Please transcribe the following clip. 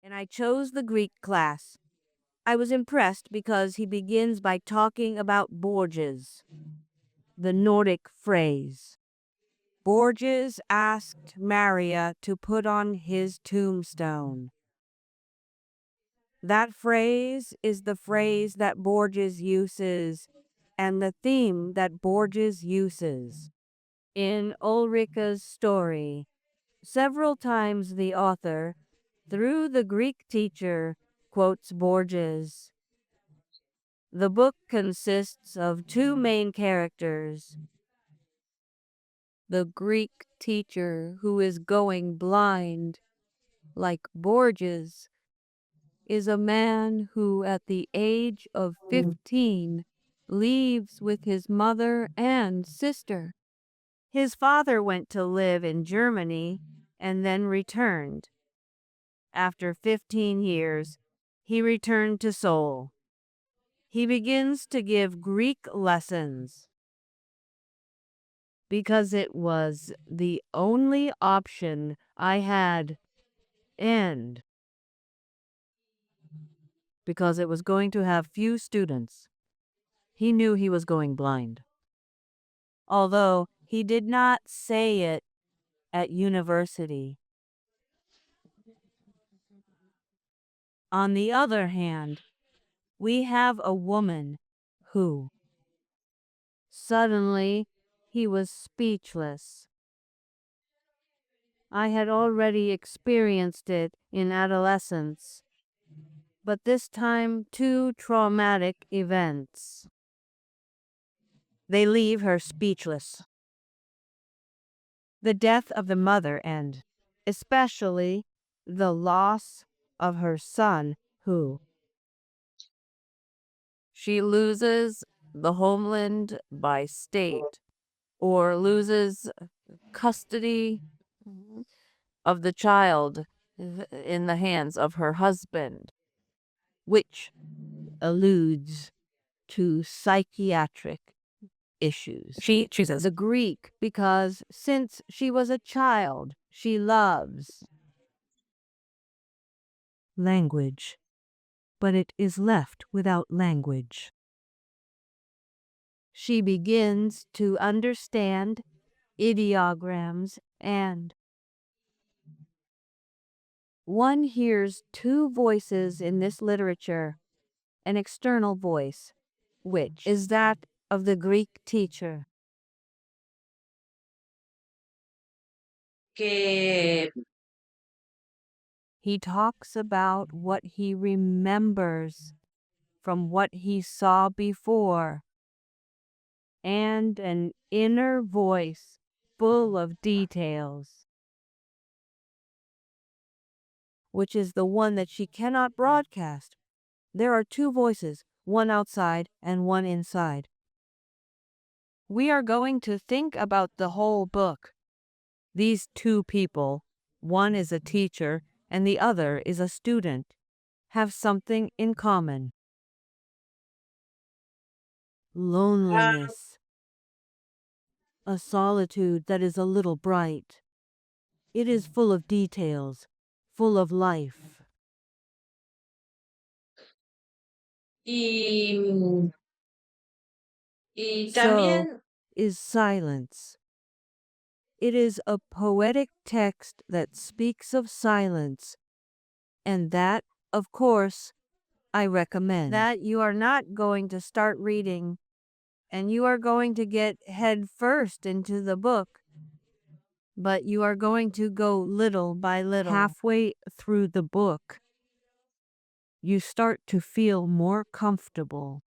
and I chose the Greek class. I was impressed because he begins by talking about Borges, the Nordic phrase. Borges asked Maria to put on his tombstone. That phrase is the phrase that Borges uses and the theme that Borges uses. In Ulrika's story, several times the author, through the Greek teacher, quotes Borges. The book consists of two main characters. The Greek teacher who is going blind, like Borges, is a man who at the age of 15 leaves with his mother and sister. His father went to live in Germany and then returned. After 15 years, he returned to Seoul. He begins to give Greek lessons because it was the only option I had, and because it was going to have few students. He knew he was going blind. Although he did not say it at university. On the other hand, we have a woman who suddenly he was speechless. I had already experienced it in adolescence, but this time two traumatic events. They leave her speechless. The death of the mother and, especially, the loss of her son, who she loses the homeland by state or loses custody of the child in the hands of her husband, which alludes to psychiatric issues. She chooses the Greek because since she was a child, she loves language, but it is left without language. She begins to understand ideograms and one hears two voices in this literature, an external voice, which is that of the Greek teacher. Que He talks about what he remembers from what he saw before, and an inner voice full of details, which is the one that she cannot broadcast. There are two voices, one outside and one inside. We are going to think about the whole book. These two people, one is a teacher and the other is a student, have something in common. Loneliness. A solitude that is a little bright. It is full of details, full of life. y, y So también is silence. It is a poetic text that speaks of silence, and that, of course, I recommend. That you are not going to start reading, and you are going to get head first into the book, but you are going to go little by little. Halfway through the book, you start to feel more comfortable.